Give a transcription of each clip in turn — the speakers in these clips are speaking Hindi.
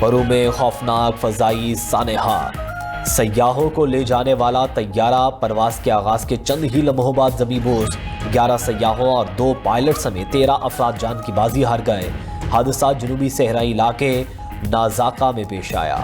परू में खौफनाक फजाई सानेहा। सयाहों को ले जाने वाला तैयारा परवाज के आगाज के चंद ही लम्हों बाद ज़मींबोज़। 11 सयाहों और 2 पायलट समेत 13 अफराद जान की बाजी हार गए। हादसा जनूबी सहराई इलाके नाजाका में पेश आया।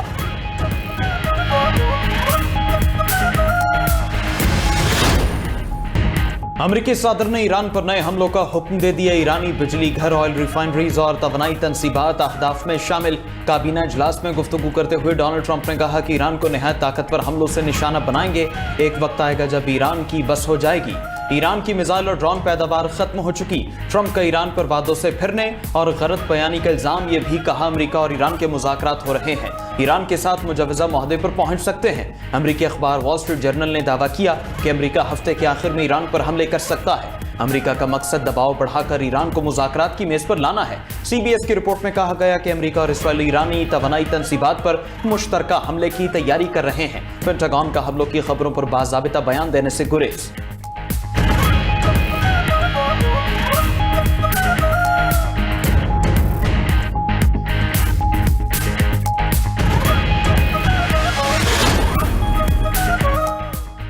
अमरीकी सदर ने ईरान पर नए हमलों का हुक्म दे दिया। ईरानी बिजली घर, ऑयल रिफाइनरीज और तवानाई तनसीबात अहदाफ में शामिल। काबीना इजलास में गुफ्तगू करते हुए डोनाल्ड ट्रंप ने कहा कि ईरान को नहायत ताकतवर हमलों से निशाना बनाएंगे। एक वक्त आएगा जब ईरान की बस हो जाएगी। ईरान की मिसाइल और ड्रोन पैदावार खत्म हो चुकी। ट्रंप का ईरान पर वादों से फिरने और गलत बयानी का इल्जाम। ये भी कहा अमरीका और ईरान के मुज़ाकरात हो रहे हैं, ईरान के साथ मुजवजा मुआहदे पर पहुंच सकते हैं। अमरीकी अखबार वॉल स्ट्रीट जर्नल ने दावा किया कि अमरीका हफ्ते के आखिर में ईरान पर हमले कर सकता है। अमरीका का मकसद दबाव बढ़ाकर ईरान को मुज़ाकरात की मेज पर लाना है। CBS की रिपोर्ट में कहा गया कि अमरीका और इसराइल ईरानी तवानाई तनसीबात पर मुश्तरका हमले की तैयारी कर रहे हैं। पेंटागन का हमलों की खबरों पर बाज़ाबिता बयान देने से गुरेज।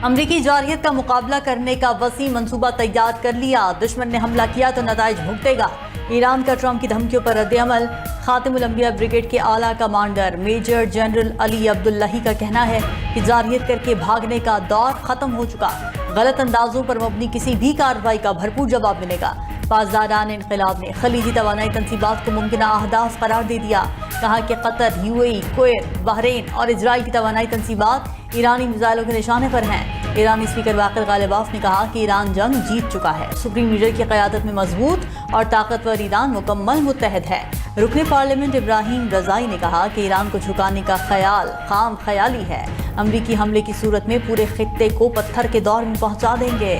अमरीकी जारहियत का मुकाबला करने का वसी मंसूबा तैयार कर लिया। दुश्मन ने हमला किया तो नताइज भुगतेगा। ईरान का ट्रंप की धमकियों पर रद्द-ए-अमल। खातिमुल अंबिया ब्रिगेड के आला commander major general Ali Abdullahi का कहना है कि जारहियत करके भागने का दौर खत्म हो चुका। गलत अंदाजों पर मबनी किसी भी कार्रवाई का भरपूर जवाब मिलेगा। पासदारान इनकलाब ने खलीजी तवानाई तनसीबात को मुमकिना अहदाफ करार दे दिया। कहा कि कतर, UAE, कुवैत, बहरीन और इजराइल की तवानाई तनसीबात ईरानी मिसाइलों के निशाने पर हैं। ईरानी स्पीकर वाकिल गालिबाफ ने कहा कि ईरान जंग जीत चुका है। सुप्रीम लीडर की क़यादत में मजबूत और ताकतवर ईरान मुकम्मल मुत्तहद है। रुकने पार्लियामेंट इब्राहिम रज़ाई ने कहा कि ईरान को झुकाने का ख्याल खाम ख्याली है। अमरीकी हमले की सूरत में पूरे खित्ते को पत्थर के दौर में पहुंचा देंगे।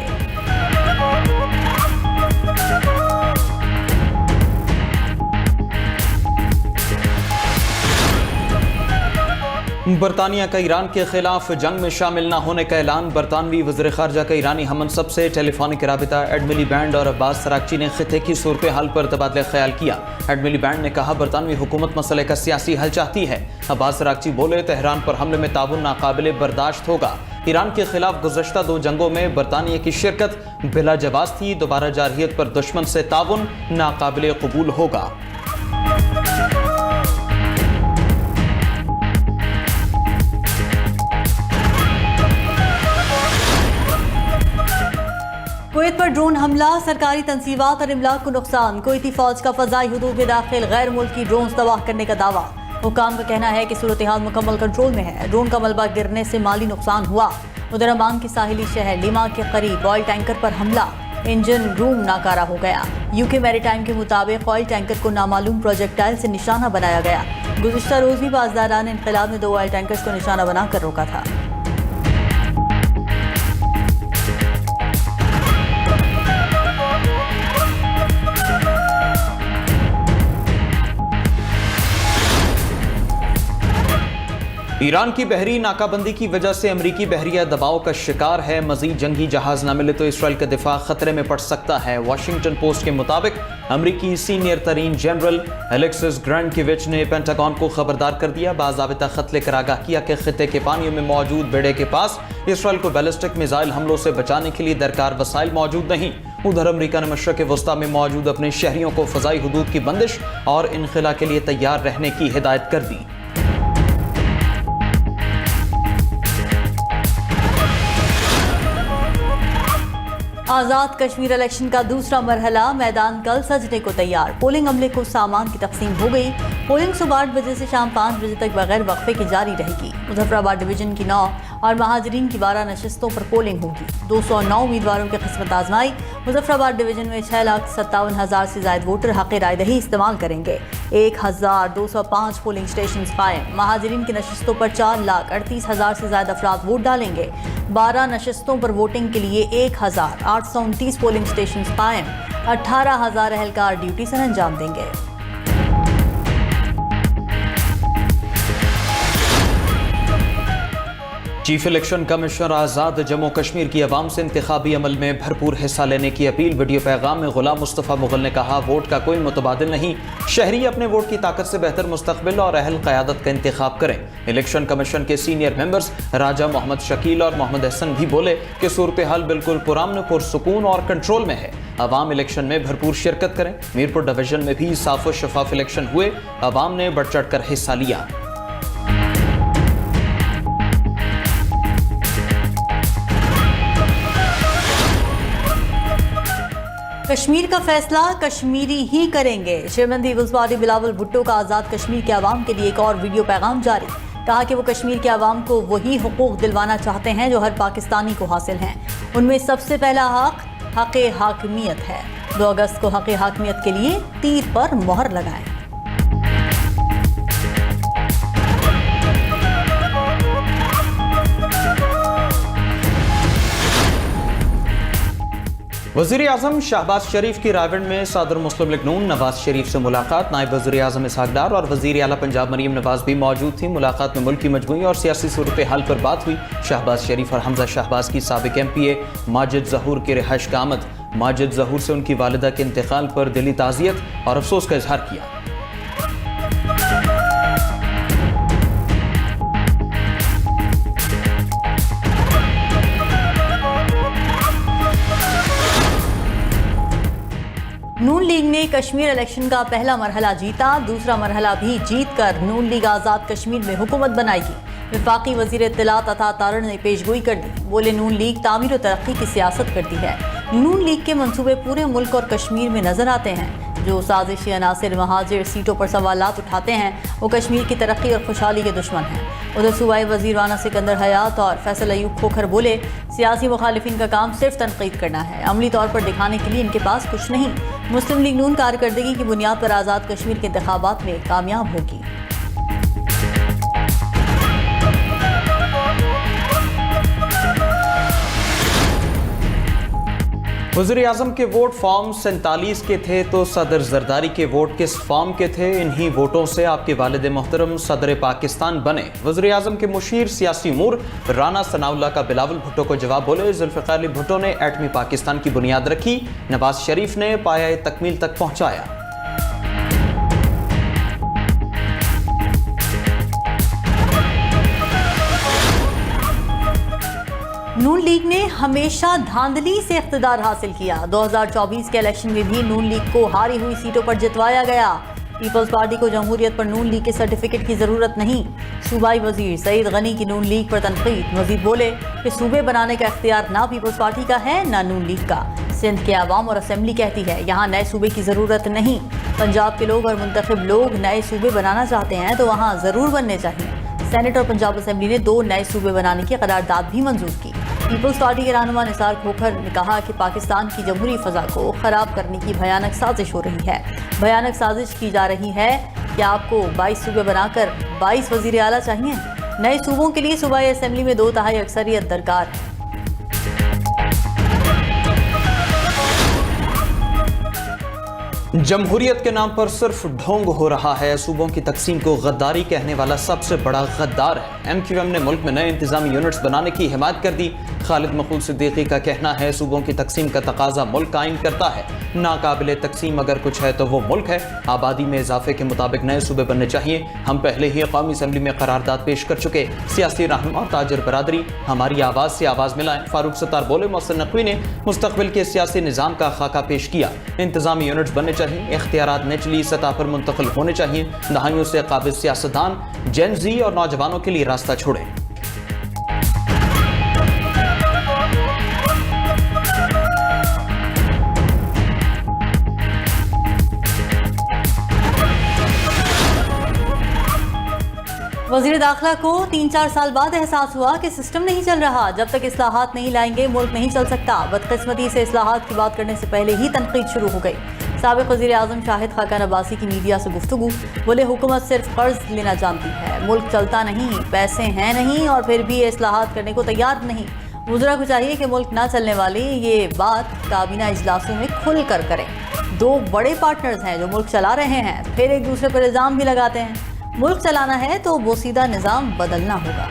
बरतानिया का ईरान के खिलाफ जंग में शामिल न होने का ऐलान। बरतानवी वज़ीर ख़ारजा का ईरानी हमनसब से टेलीफोनिक राबिता। एड मिलीबैंड और अब्बास अराग़ची ने खित्ते की सूरत हाल पर तबादला ख्याल किया। एड मिलीबैंड ने कहा बरतानवी हुकूमत मसले का सियासी हल चाहती है। अब्बास अराग़ची बोले तेहरान पर हमले में ताबुन नाकाबिले बर्दाश्त होगा। ईरान के खिलाफ गुज़श्ता 2 जंगों में बरतानिया की शिरकत बिला जवाज़ थी। दोबारा जारहियत पर दुश्मन से ताबुन नाकाबिले कबूल होगा। कुवैत पर ड्रोन हमला, सरकारी तनसीबात और इमलाक को नुकसान। कुवैती फौज का फ़ज़ाई हुदूद में दाखिल गैर मुल्की ड्रोन तबाह करने का दावा। हुकाम का कहना है कि सूरत हाल मुकम्मल कंट्रोल में है। ड्रोन का मलबा गिरने से माली नुकसान हुआ। उधर अमान के साहिली शहर लिमा के करीब ऑयल टैंकर पर हमला, इंजन रूम नाकारा हो गया। UK मैरीटाइम के मुताबिक ऑयल टैंकर को नामालूम प्रोजेक्टाइल से निशाना बनाया गया। गुज़िश्ता रोज़ भी पासदारान इनकलाब ने 2 ऑयल टैंकर्स को निशाना बनाकर रोका था। ईरान की बहरी नाकाबंदी की वजह से अमरीकी बहरिया दबाव का शिकार है। मजीद जंगी जहाज न मिले तो इसराइल का दिफा खतरे में पड़ सकता है। वाशिंगटन पोस्ट के मुताबिक अमरीकी सीनियर तरीन जनरल एलेक्सिस ग्रैंडकिविच ने पेंटागन को खबरदार कर दिया। बाज़ाबिता खत लेकर आगाह किया कि खित्ते के पानियों में मौजूद बेड़े के पास इसराइल को बैलिस्टिक मिसाइल हमलों से बचाने के लिए दरकार वसाइल मौजूद नहीं। उधर अमरीका ने मशरक़ वस्ता में मौजूद अपने शहरियों को फ़ज़ाई हुदूद की बंदिश और इनखला के लिए तैयार रहने की हिदायत कर दी। आज़ाद कश्मीर इलेक्शन का दूसरा मरहला, मैदान कल सजने को तैयार। पोलिंग अमले को सामान की तकसीम हो गई। पोलिंग सुबह 8 बजे से शाम 5 बजे तक बगैर वक्फे के जारी रहेगी। मुजफ्फराबाद डिवीजन की 9 और महाजरीन की 12 नशस्तों पर पोलिंग होगी। 209 उम्मीदवारों की किस्मत आजमाई। मुजफ्फराबाद डिवीजन में 6,57,000 से ज्यादा वोटर हक़ राय दही इस्तेमाल करेंगे। 1,205 पोलिंग स्टेशन कायम। महाजरीन की नशस्तों पर 4,38,000 से ज्यादा अफराद वोट डालेंगे। 12 नशस्तों पर वोटिंग के लिए 1,829 पोलिंग स्टेशन कायम। 18,000 एहलकार ड्यूटी सर अंजाम देंगे। चीफ इलेक्शन कमिश्नर आज़ाद जम्मू कश्मीर की अवाम से इंतखाबी अमल में भरपूर हिस्सा लेने की अपील। वीडियो पैगाम में गुलाम मुस्तफ़ा मुगल ने कहा, वोट का कोई मुतबादिल नहीं, शहरी अपने वोट की ताकत से बेहतर मुस्तकबिल और अहल क़यादत का इंतखाब करें। इलेक्शन कमीशन के सीनियर मेंबर्स राजा मोहम्मद शकील और मोहम्मद अहसन भी बोले कि सूरत हाल बिल्कुल पुरान, पुरसुकून और कंट्रोल में है। अवाम इलेक्शन में भरपूर शिरकत करें। मीरपुर डिवीजन में भी साफ और शफाफ इलेक्शन हुए, अवाम ने बढ़ चढ़ कर हिस्सा लिया। कश्मीर का फैसला कश्मीरी ही करेंगे। Chairman People's Party Bilawal Bhutto का आज़ाद कश्मीर के अवाम के लिए एक और वीडियो पैगाम जारी। कहा कि वो कश्मीर के अवाम को वही हुकूक दिलवाना चाहते हैं जो हर पाकिस्तानी को हासिल हैं। उनमें सबसे पहला हक हाकिमियत है। 2 अगस्त को हक हाकिमियत के लिए तीर पर मोहर लगाएं। वज़ीर आज़म शहबाज शरीफ की रायगढ़ में सदर मुस्लिम लीग नून नवाज शरीफ से मुलाकात। नायब वज़ीर आज़म इसहाक डार और वज़ीर आला पंजाब मरीम नवाज भी मौजूद थी। मुलाकात में मुल्की मजमूई और सियासी सूरत हाल पर बात हुई। शहबाज शरीफ और हमजा शहबाज की साबिक MPA माजिद ज़हूर की रिहाइश का आमद। माजिद ज़हूर से उनकी वालिदा के इंतकाल पर दिली ताज़ियत और अफसोस का इजहार किया। नून लीग ने कश्मीर इलेक्शन का पहला मरहला जीता। दूसरा मरहला भी जीतकर नून लीग आज़ाद कश्मीर में हुकूमत बनाएगी। वफाकी वज़ीर इत्तलात अता तारड़ ने पेशगोई कर दी। बोले, नून लीग तामीर और तरक्की की सियासत करती है। नून लीग के मंसूबे पूरे मुल्क और कश्मीर में नजर आते हैं। जो साजिशी अनासिर महाजिर सीटों पर सवालात उठाते हैं वो कश्मीर की तरक्की और खुशहाली के दुश्मन हैं। उधर सूबाई वज़ीर राना सिकंदर हयात और फैसल अयूब खोखर बोले, सियासी मुखालिफिन का काम सिर्फ तनकीद करना है, अमली तौर पर दिखाने के लिए इनके पास कुछ नहीं। मुस्लिम लीग नून कारकर्दगी की बुनियाद पर आज़ाद कश्मीर के इंतखाबात में कामयाब होगी। वज़ीर आज़म के वोट फॉर्म 47 के थे तो सदर जरदारी के वोट किस फॉर्म के थे? इन्हीं वोटों से आपके वालिद मोहतरम सदर पाकिस्तान बने। वज़ीर आज़म के मुशीर सियासी उमूर राना सनाउल्लाह का बिलावल भुट्टो को जवाब। बोले, जुल्फ़िकार अली भुट्टो ने एटमी पाकिस्तान की बुनियाद रखी, नवाज शरीफ ने पाया तकमील तक पहुँचाया। नून लीग ने हमेशा धांधली से इख्तिदार हासिल किया। 2024 के इलेक्शन में भी नून लीग को हारी हुई सीटों पर जितवाया गया। पीपल्स पार्टी को जमहूरियत पर नून लीग के सर्टिफिकेट की जरूरत नहीं। सूबाई वजीर सईद गनी की नून लीग पर तनकीद। मजीद बोले कि सूबे बनाने का इख्तियार ना पीपल्स पार्टी का है ना नून लीग का। सिंध के अवाम और असम्बली कहती है यहाँ नए सूबे की जरूरत नहीं। पंजाब के लोग और मुंतखब लोग नए सूबे बनाना चाहते हैं तो वहाँ जरूर बनने चाहिए। सेनेट और पंजाब असम्बली ने 2 नए सूबे बनाने की करारदाद भी मंजूर की। पीपल्स पार्टी के रहनुमा निसार खोखर ने कहा कि पाकिस्तान की जमहूरी फ़ज़ा को ख़राब करने की भयानक साजिश हो रही है। भयानक साजिश की जा रही है कि आपको 22 सूबे बनाकर 22 वज़ीर आला चाहिए। नए सूबों के लिए सूबाई असम्बली में 2/3 अक्सरियत दरकार है। जमहूरियत के नाम पर सिर्फ ढोंग हो रहा है। सूबों की तकसीम को गद्दारी कहने वाला सबसे बड़ा गद्दार है। MQM ने मुल्क में नए इंतजामी यूनिट्स बनाने की हिमायत कर दी। खालिद मखूद सिद्दीकी का कहना है, सूबों की तकसीम का तकाजा मुल्क कायम करता है। नाकाबिले तकसीम अगर कुछ है तो वो मुल्क है। आबादी में इजाफे के मुताबिक नए सूबे बनने चाहिए। हम पहले ही कौमी असम्बली में करारदाद पेश कर चुके। सियासी रहनुमा ताजर बरादरी हमारी आवाज़ से आवाज़ मिलाएं। फारूक सत्तार बोले, मोहसिन नकवी ने मुस्तकबिल के सियासी निज़ाम का खाका पेश किया। इंतजामी यूनिट्स बनने चाहिए, इख्तियारात निचली सतह पर मुंतकिल होने चाहिए। दहाइयों से काबिल सियासतदान जेन ज़ी और नौजवानों के लिए रास्ता छोड़ें। वज़ीर दाखिला को 3-4 साल बाद एहसास हुआ कि सिस्टम नहीं चल रहा। जब तक इस्लाहात नहीं लाएंगे मुल्क नहीं चल सकता। बदकिस्मती से इस्लाहात की बात करने से पहले ही तनकीद शुरू हो गई। साबिक़ वज़ीर आज़म शाहिद खाकान अब्बासी की मीडिया से गुफ्तगू। बोले, हुकूमत सिर्फ कर्ज लेना जानती है, मुल्क चलता नहीं, पैसे हैं नहीं और फिर भी इस्लाहात करने को तैयार नहीं। वज़रा को चाहिए कि मुल्क ना चलने वाली ये बात काबीना इजलासों में खुल कर करें। 2 बड़े पार्टनर्स हैं जो मुल्क चला रहे हैं, फिर एक दूसरे पर इल्ज़ाम भी लगाते हैं। मुल्क चलाना है तो बोसीदा निज़ाम बदलना होगा।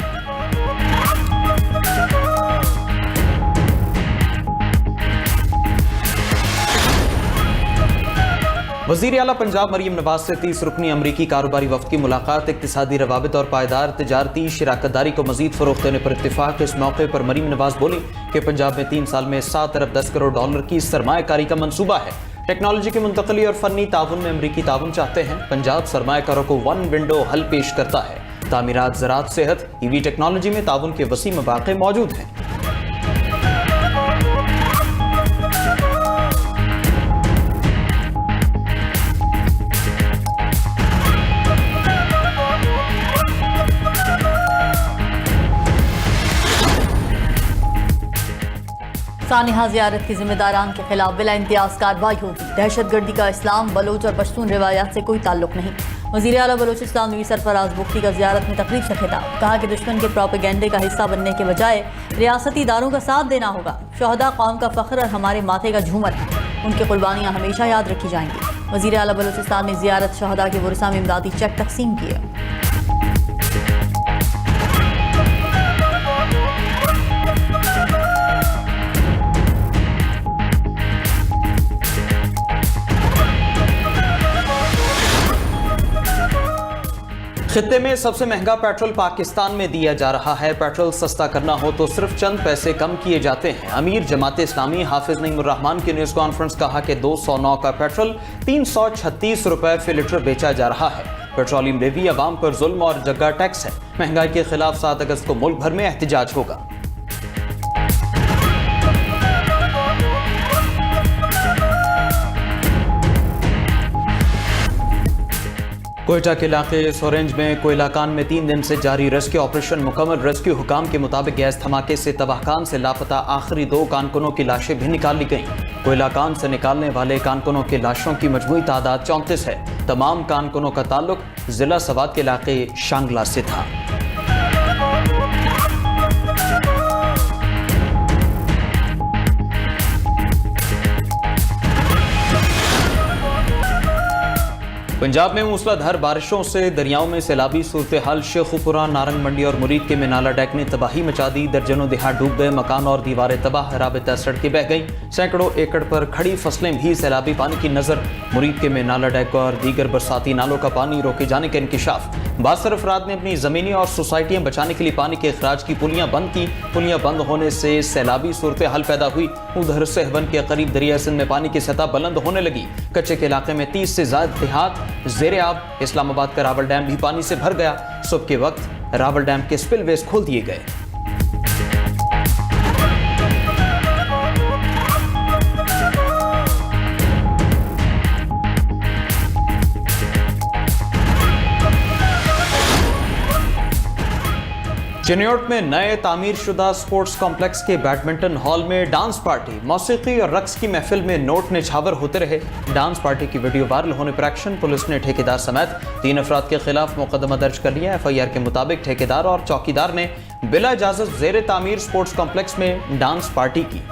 वज़ीर आला पंजाब मरीम नवाज से 30 रुकनी अमरीकी कारोबारी वफ्द की मुलाकात। इक्तिसादी रवाबित और पायदार तिजारती शराकतदारी को मजीद फरोग़ देने पर इत्तिफाक। इस मौके पर मरीम नवाज बोली कि पंजाब में 3 साल में 7 अरब 10 करोड़ डॉलर की सरमायाकारी का मंसूबा है। टेक्नोलॉजी की मुंतकली और फनी ताउन में अमरीकी ताउन चाहते हैं। पंजाब सरमायाकारों को 1 विंडो हल पेश करता है। तामीरात, ज़राअत, सेहत, ईवी टेक्नोलॉजी में ताउन के वसी मौक़े मौजूद हैं। सानिहा ज़ियारत के जिम्मेदारान के खिलाफ बिला इम्तियाज़ कार्रवाई होगी। दहशतगर्दी का इस्लाम, बलोच और पश्तून रिवायात से कोई ताल्लुक नहीं। वज़ीर आला बलोचिस्तान नवी सरफराज बुख्ती का ज़ियारत में तकरीब से खिताब। कहा कि दुश्मन के प्रोपेगेंडे का हिस्सा बनने के बजाय रियासती इदारों का साथ देना होगा। शहदा कौम का फ़ख्र और हमारे माथे का झूमर है। उनकी कुर्बानियाँ हमेशा याद रखी जाएंगी। वज़ीर आला बलोचिस्तान ने ज़ियारत शहदा के वरसा में इमदादी चेक तकसीम किए। खित्ते में सबसे महंगा पेट्रोल पाकिस्तान में दिया जा रहा है। पेट्रोल सस्ता करना हो तो सिर्फ चंद पैसे कम किए जाते हैं। अमीर जमात इस्लामी हाफिज नईमुर रहमान की न्यूज़ कॉन्फ्रेंस कहा कि 209 का पेट्रोल 336 रुपए फी लीटर बेचा जा रहा है। पेट्रोलियम लेवी अवाम पर जुल्म और जग्गा टैक्स है। महंगाई के खिलाफ 7 अगस्त को मुल्क भर में एहतजाज होगा। कोयटा के इलाके सोरेंज में कोयला कान में 3 दिन से जारी रेस्क्यू ऑपरेशन मुकम्मल। रेस्क्यू हुकाम के मुताबिक गैस धमाके से तबाहकान से लापता आखिरी 2 कारकुनों की लाशें भी निकाल ली गईं। कोयला कान से निकालने वाले कारकुनों की लाशों की मजमूई तादाद 34 है। तमाम कारकुनों का ताल्लुक जिला सवात के इलाके शांगला से था। पंजाब में मूसलाधार बारिशों से दरियाओं में सैलाबी सूरत हाल। शेखुपुरा, नारंग मंडी और मुरीद के मिनाला डेक ने तबाही मचा दी। दर्जनों देहात डूब गए। मकान और दीवारें तबाह। राबता सड़कें बह गईं। सैकड़ों एकड़ पर खड़ी फसलें भी सैलाबी पानी की नजर। मुरीद के मिनाला डेक और दीगर बरसाती नालों का पानी रोके जाने का इंकिशाफ। बासर अफराद ने अपनी जमीनी और सोसाइटियां बचाने के लिए पानी के अखराज की पुलियां बंद की। पुलियां बंद होने से सैलाबी सूरत हाल पैदा हुई। उधर सहवन के करीब दरिया सिंध में पानी की सतह बुलंद होने लगी। कच्चे के इलाके में 30 से ज्यादा देहात ज़ेरे आब। इस्लामाबाद का रावल डैम भी पानी से भर गया। सुबह के वक्त रावल डैम के स्पिलवेज खोल दिए गए। चिन्योट में नए तामीर शुदा स्पोर्ट्स कॉम्प्लेक्स के बैडमिंटन हॉल में डांस पार्टी, मौसीकी और रक्स की महफिल में नोट निछावर होते रहे। डांस पार्टी की वीडियो वायरल होने पर एक्शन। पुलिस ने ठेकेदार समेत 3 अफराद के खिलाफ मुकदमा दर्ज कर लिया। FIR के मुताबिक ठेकेदार और चौकीदार ने बिला इजाजत ज़ेरे तामीर स्पोर्ट्स कॉम्प्लेक्स में डांस पार्टी की।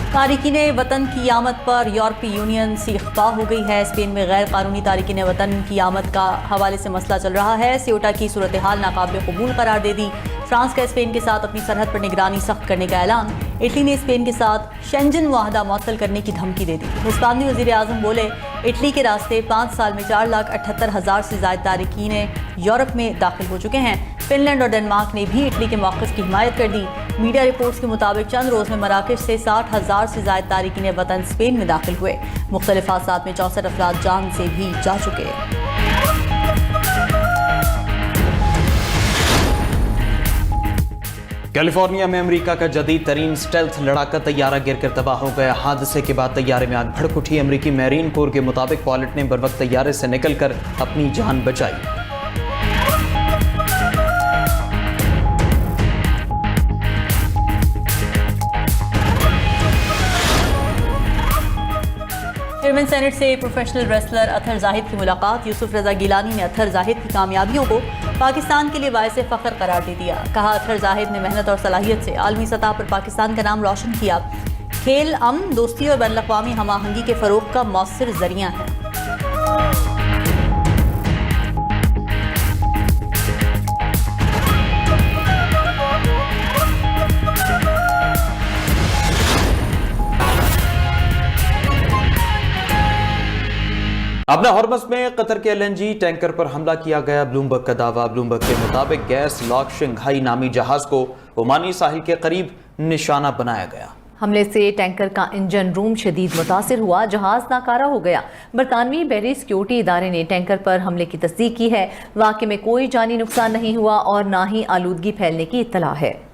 तारिकीन वतन की आमद पर यूरोपीय यूनियन से इख्फा हो गई है। स्पेन में गैर कानूनी तारिकीन वतन की आमद का हवाले से मसला चल रहा है। सियोटा की सूरत हाल नाकाबिल कबूल करार दे दी। फ्रांस का स्पेन के साथ अपनी सरहद पर निगरानी सख्त करने का ऐलान। इटली ने स्पेन के साथ शेंजन मुआहदा मुअत्तल करने की धमकी दे दी। हिस्पानी वज़ीर आज़म बोले, इटली के रास्ते 5 साल में 4,78,000 से ज़ायद तारिकीन यूरोप में दाखिल हो चुके हैं। फिनलैंड और डेनमार्क ने भी इटली के मौक़िफ़ की हिमायत कर दी। मीडिया रिपोर्ट्स के मुताबिक चंद रोज़ में मराकश से 60,000 से ज़ायद तारिकीन वतन स्पेन में दाखिल हुए। मुख्तलिफ हादसात में 64 अफराद जान से भी जा चुके हैं। कैलिफोर्निया में अमेरिका का जदीद तरीन स्टेल्थ लड़ाका तैयारा गिरकर तबाह हो गया। हादसे के बाद तैयारे में आग भड़क उठी। अमेरिकी मैरीन कोर के मुताबिक पायलट ने बर वक्त तैयारे से निकलकर अपनी जान बचाई। चेयरमैन सेनेट से प्रोफेशनल रेसलर अतहर जाहिद की मुलाकात। यूसुफ रजा गिलानी ने अतहर जाहिद की कामयाबियों को पाकिस्तान के लिए बायसे फ़ख्र करार दे दिया। कहा, अतहर जाहिद ने मेहनत और सलाहियत से आलमी सतह पर पाकिस्तान का नाम रोशन किया। खेल अमन, दोस्ती और बैनुल-अक़वामी हम आहंगी के फ़रोग़ का मौसर ज़रिया है। अपने हॉर्मस में कतर के LNG टैंकर पर हमला किया गया, ब्लूमबर्ग का दावा। ब्लूमबर्ग के मुताबिक गैस लॉक शंघाई नामी जहाज को ओमानी साहिल के करीब निशाना बनाया गया। हमले से टैंकर का इंजन रूम शदीद मुतासिर हुआ, जहाज नाकारा हो गया। बरतानवी बहरी सिक्योरिटी इदारे ने टैंकर पर हमले की तस्दीक की है। वाक़े में कोई जानी नुकसान नहीं हुआ और ना ही आलूदगी फैलने की इत्तला है।